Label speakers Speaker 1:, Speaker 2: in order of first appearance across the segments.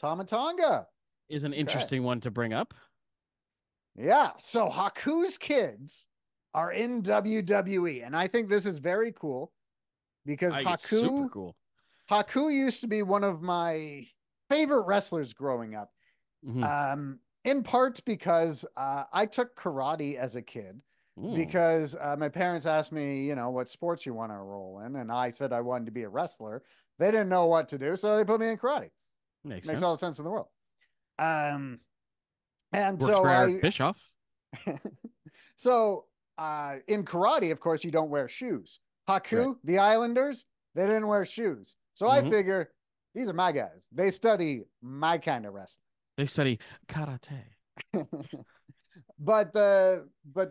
Speaker 1: Tama Tonga.
Speaker 2: Is an
Speaker 1: Okay.
Speaker 2: interesting one to bring up.
Speaker 1: Yeah. So Haku's kids are in WWE. And I think this is very cool because
Speaker 2: It's super cool.
Speaker 1: Haku used to be one of my favorite wrestlers growing up.
Speaker 2: Hmm.
Speaker 1: In part because I took karate as a kid
Speaker 2: Ooh,
Speaker 1: because my parents asked me, what sports you want to roll in, and I said I wanted to be a wrestler. They didn't know what to do, so they put me in karate.
Speaker 2: makes
Speaker 1: Makes all
Speaker 2: sense.
Speaker 1: the sense in the world. Um, and
Speaker 2: Works
Speaker 1: so
Speaker 2: for Eric
Speaker 1: I,
Speaker 2: Bischoff.
Speaker 1: so in karate, of course, you don't wear shoes.
Speaker 2: Right.
Speaker 1: Haku, the Islanders, they didn't wear shoes. So I
Speaker 2: Hmm.
Speaker 1: figure these are my guys. They study my kind of wrestling.
Speaker 2: They study karate.
Speaker 1: But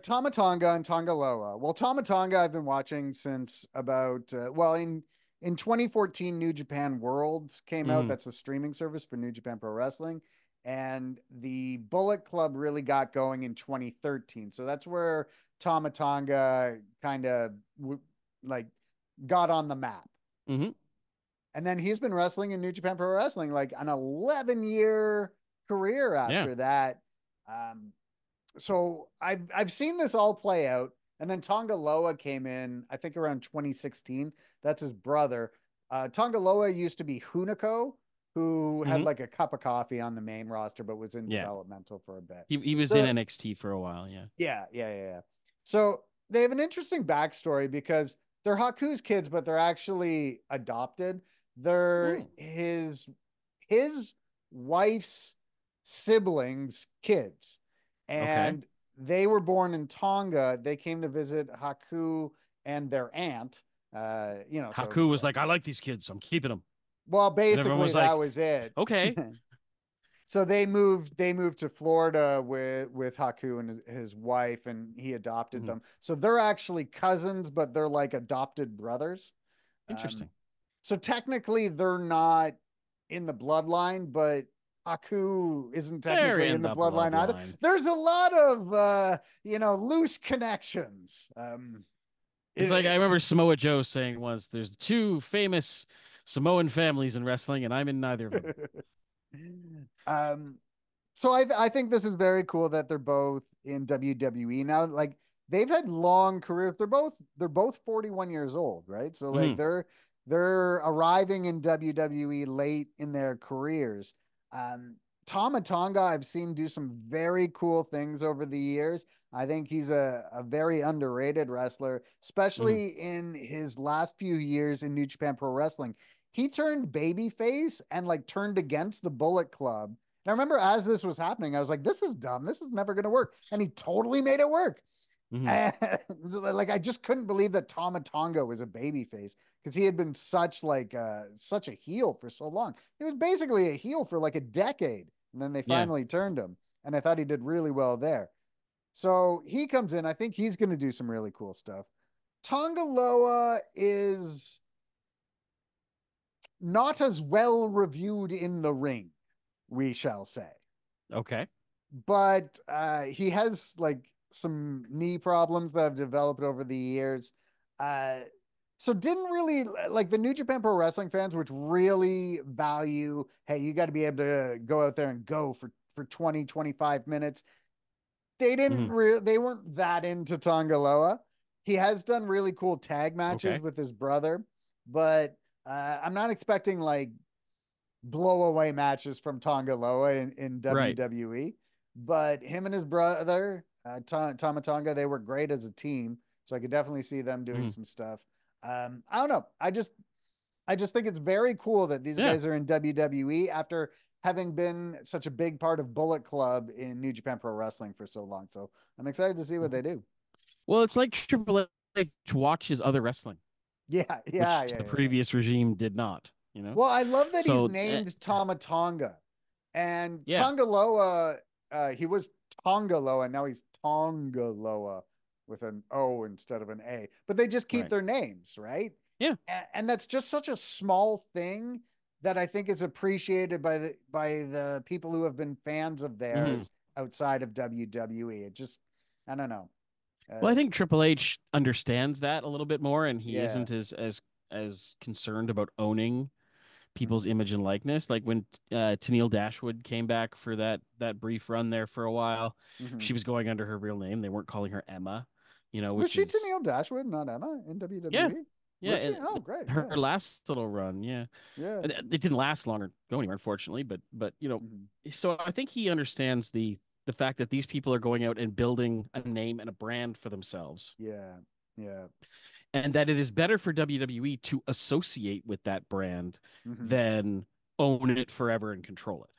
Speaker 1: Tama Tonga and Tonga Loa. Well, Tama Tonga I've been watching since about in 2014 New Japan World came out.
Speaker 2: Hmm.
Speaker 1: That's the streaming service for New Japan Pro Wrestling. And the Bullet Club really got going in 2013. So that's where Tama Tonga kind of like got on the map.
Speaker 2: Hmm.
Speaker 1: And then he's been wrestling in New Japan Pro Wrestling like an 11-year career
Speaker 2: Yeah.
Speaker 1: after that. Um, so I've seen this all play out. And then Tonga Loa came in, I think around 2016. That's his brother. Tonga Loa used to be Hunico, who had
Speaker 2: Hmm.
Speaker 1: like a cup of coffee on the main roster, but was in
Speaker 2: Yeah.
Speaker 1: developmental for a bit.
Speaker 2: He was in
Speaker 1: So
Speaker 2: NXT for a while. Yeah.
Speaker 1: yeah. So they have an interesting backstory because they're Haku's kids, but they're actually adopted. They're
Speaker 2: Mm.
Speaker 1: his wife's siblings' kids,
Speaker 2: Okay.
Speaker 1: and they were born in Tonga. They came to visit Haku and their aunt. So
Speaker 2: Haku was like, I like these kids, so I'm keeping them.
Speaker 1: well,
Speaker 2: And everyone
Speaker 1: basically
Speaker 2: was
Speaker 1: that
Speaker 2: like,
Speaker 1: was it.
Speaker 2: okay.
Speaker 1: So they moved to Florida with Haku and his wife, and he adopted
Speaker 2: Hmm.
Speaker 1: them. So they're actually cousins, but they're like adopted brothers. Um,
Speaker 2: Interesting.
Speaker 1: so technically they're not in the bloodline, but Haku isn't
Speaker 2: They're
Speaker 1: technically in
Speaker 2: in
Speaker 1: the
Speaker 2: the
Speaker 1: bloodline either.
Speaker 2: bloodline.
Speaker 1: There's a lot of loose connections.
Speaker 2: It's like I
Speaker 1: It,
Speaker 2: remember Samoa Joe saying once, there's two famous Samoan families in wrestling, and I'm in neither of them.
Speaker 1: um, so I think this is very cool that they're both in WWE now. Like they've had long careers. They're both 41 years old, right? So like
Speaker 2: Hmm.
Speaker 1: they're arriving in WWE late in their careers. Um, Tama Tonga, I've seen do some very cool things over the years. I think he's a very underrated wrestler,
Speaker 2: Hmm.
Speaker 1: especially in his last few years in New Japan Pro Wrestling. He turned babyface and like turned against the Bullet Club. And I remember as this was happening, I was like, this is dumb. This is never going to work. And he totally made it work.
Speaker 2: Hmm.
Speaker 1: And like, I just couldn't believe that Tama Tonga was a babyface because he had been such a heel for so long. He was basically a heel for like a decade. And then they
Speaker 2: Yeah.
Speaker 1: finally turned him. And I thought he did really well there. So he comes in. I think he's going to do some really cool stuff. Tonga Loa is not as well reviewed in the ring, we shall say.
Speaker 2: Okay.
Speaker 1: But he has like some knee problems that have developed over the years. Uh, so didn't really like the New Japan Pro Wrestling fans, which really value, hey, you got to be able to go out there and go for 20, 25 minutes.
Speaker 2: Hmm.
Speaker 1: They weren't that into Tonga Loa. He has done really cool tag matches
Speaker 2: Okay.
Speaker 1: with his brother, but I'm not expecting like blow away matches from Tonga Loa in
Speaker 2: Right.
Speaker 1: WWE. But him and his brother, Tama Tonga, they were great as a team. So I could definitely see them doing
Speaker 2: Hmm.
Speaker 1: some stuff. I don't know. I just think it's very cool that these
Speaker 2: Yeah.
Speaker 1: guys are in WWE after having been such a big part of Bullet Club in New Japan Pro Wrestling for so long. So I'm excited to see what
Speaker 2: Mhm.
Speaker 1: they do.
Speaker 2: Well, it's like Triple H watches other wrestling,
Speaker 1: Yeah, yeah,
Speaker 2: which
Speaker 1: yeah,
Speaker 2: the
Speaker 1: yeah.
Speaker 2: previous regime did not, you know?
Speaker 1: Well, I love that he's
Speaker 2: So,
Speaker 1: named Tama Tonga. And
Speaker 2: yeah.
Speaker 1: Tonga Loa, he was Tonga Loa, and now he's Tonga Loa with an O instead of an A. But they just keep
Speaker 2: Right.
Speaker 1: their names, right?
Speaker 2: Yeah.
Speaker 1: And that's just such a small thing that I think is appreciated by the people who have been fans of
Speaker 2: Hmm.
Speaker 1: theirs outside of WWE. It just, I don't know.
Speaker 2: Well, I
Speaker 1: Uh,
Speaker 2: think Triple H understands that a little bit more, and he
Speaker 1: yeah.
Speaker 2: isn't as concerned about owning people's
Speaker 1: Hmm.
Speaker 2: image and likeness. Like when Tennille Dashwood came back for that brief run there for a while,
Speaker 1: Hmm.
Speaker 2: she was going under her real name. They weren't calling her Emma,
Speaker 1: Was
Speaker 2: which
Speaker 1: she
Speaker 2: is
Speaker 1: Tennille Dashwood, not Emma, in
Speaker 2: yeah,
Speaker 1: WWE?
Speaker 2: yeah.
Speaker 1: Was she? Oh, great.
Speaker 2: Her
Speaker 1: Yeah.
Speaker 2: last little run, yeah,
Speaker 1: Yeah.
Speaker 2: it didn't last long or go anywhere, unfortunately. But
Speaker 1: Hmm.
Speaker 2: so I think he understands the fact that these people are going out and building a name and a brand for themselves,
Speaker 1: Yeah. Yeah.
Speaker 2: and that it is better for WWE to associate with that brand
Speaker 1: Hmm.
Speaker 2: than own it forever and control it.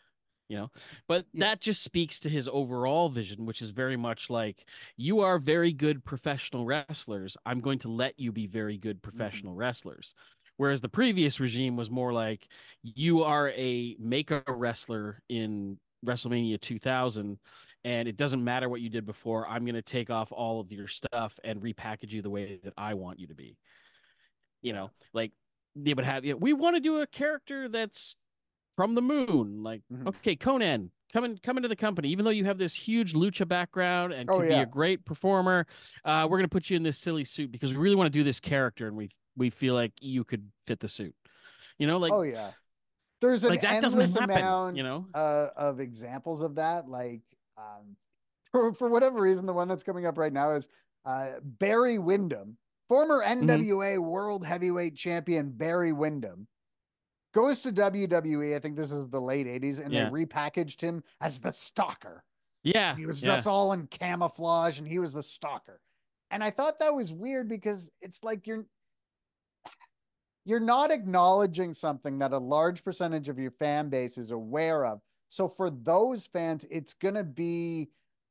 Speaker 2: But
Speaker 1: Yeah.
Speaker 2: that just speaks to his overall vision, which is very much like, you are very good professional wrestlers, I'm going to let you be very good
Speaker 1: Hmm.
Speaker 2: professional wrestlers. Whereas the previous regime was more like, you are a make a wrestler in WrestleMania 2000, and it doesn't matter what you did before, I'm going to take off all of your stuff and repackage you the way that I want you to be.
Speaker 1: Yeah.
Speaker 2: Like they would have, we want to do a character that's from the moon. Like,
Speaker 1: Hmm.
Speaker 2: okay, Conan, come into the company. Even though you have this huge lucha background and
Speaker 1: Oh,
Speaker 2: could be a
Speaker 1: yeah.
Speaker 2: great performer, we're gonna put you in this silly suit because we really want to do this character, and we feel like you could fit the suit. You know, like
Speaker 1: Oh, yeah. There's an
Speaker 2: like that doesn't
Speaker 1: endless
Speaker 2: happen.
Speaker 1: amount of examples of that. Like, for whatever reason, the one that's coming up right now is Barry Windham, former
Speaker 2: Hmm.
Speaker 1: NWA World Heavyweight Champion Barry Windham, goes to WWE. I think this is the late 80s, and they
Speaker 2: Yeah,
Speaker 1: repackaged him as the Stalker.
Speaker 2: yeah,
Speaker 1: And he was
Speaker 2: yeah,
Speaker 1: dressed all in camouflage, and he was the Stalker. And I thought that was weird because it's like you're not acknowledging something that a large percentage of your fan base is aware of. So for those fans, it's gonna be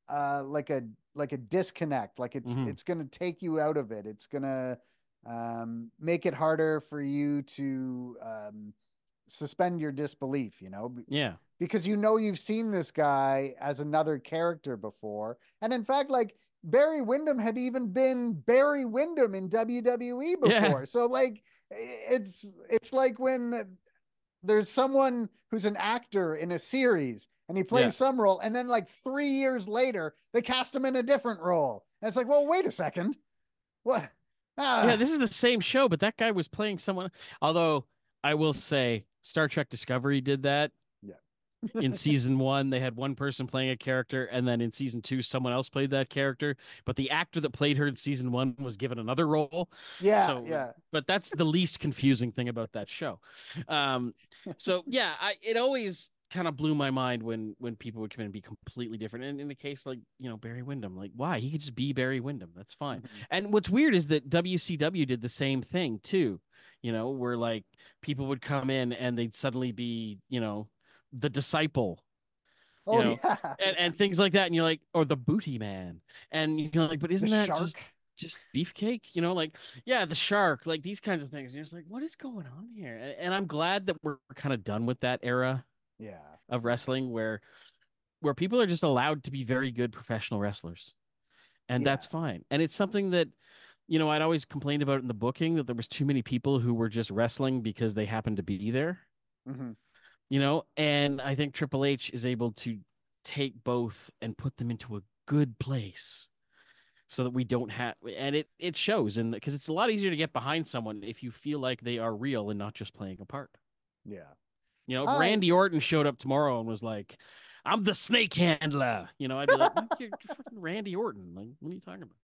Speaker 1: like a disconnect. Like
Speaker 2: hmm,
Speaker 1: it's gonna take you out of it. It's gonna make it harder for you to suspend your disbelief.
Speaker 2: yeah,
Speaker 1: Because you've seen this guy as another character before, and in fact, like Barry Windham had even been Barry Windham in WWE
Speaker 2: yeah,
Speaker 1: before. So like it's like when there's someone who's an actor in a series and he
Speaker 2: yeah,
Speaker 1: plays some role, and then like 3 years later they cast him in a different role. And it's like, well, wait a second. What?
Speaker 2: yeah.
Speaker 1: Ah,
Speaker 2: This is the same show, but that guy was playing someone. Although I will say, Star Trek Discovery did that.
Speaker 1: yeah.
Speaker 2: In season one, they had one person playing a character, and then in season two, someone else played that character. But the actor that played her in season one was given another role.
Speaker 1: Yeah,
Speaker 2: So,
Speaker 1: yeah.
Speaker 2: but that's the least confusing thing about that show. Um, so yeah, it always kind of blew my mind when people would come in and be completely different. And in the case like Barry Windham, like why he could just be Barry Windham, that's fine.
Speaker 1: Mhm.
Speaker 2: And what's weird is that WCW did the same thing too. Where like people would come in and they'd suddenly be the disciple, you
Speaker 1: Oh
Speaker 2: know,
Speaker 1: yeah, yeah.
Speaker 2: and things like that. And you're like, or the booty man. And you're like, but
Speaker 1: The
Speaker 2: isn't that just
Speaker 1: shark.
Speaker 2: beefcake? Like, yeah, the shark, like these kinds of things. And you're just like, what is going on here? And I'm glad that we're kind of done with that era
Speaker 1: Yeah,
Speaker 2: of
Speaker 1: yeah,
Speaker 2: wrestling where people are just allowed to be very good professional wrestlers. And
Speaker 1: yeah.
Speaker 2: that's fine. And it's something that, I'd always complained about in the booking, that there was too many people who were just wrestling because they happened to be there.
Speaker 1: Hmm.
Speaker 2: And I think Triple H is able to take both and put them into a good place so that we don't have, and it shows, and because it's a lot easier to get behind someone if you feel like they are real and not just playing a part.
Speaker 1: Yeah.
Speaker 2: If
Speaker 1: I
Speaker 2: Randy Orton showed up tomorrow and was like, I'm the snake handler, I'd be like, you're fucking Randy Orton, like, what are you talking about?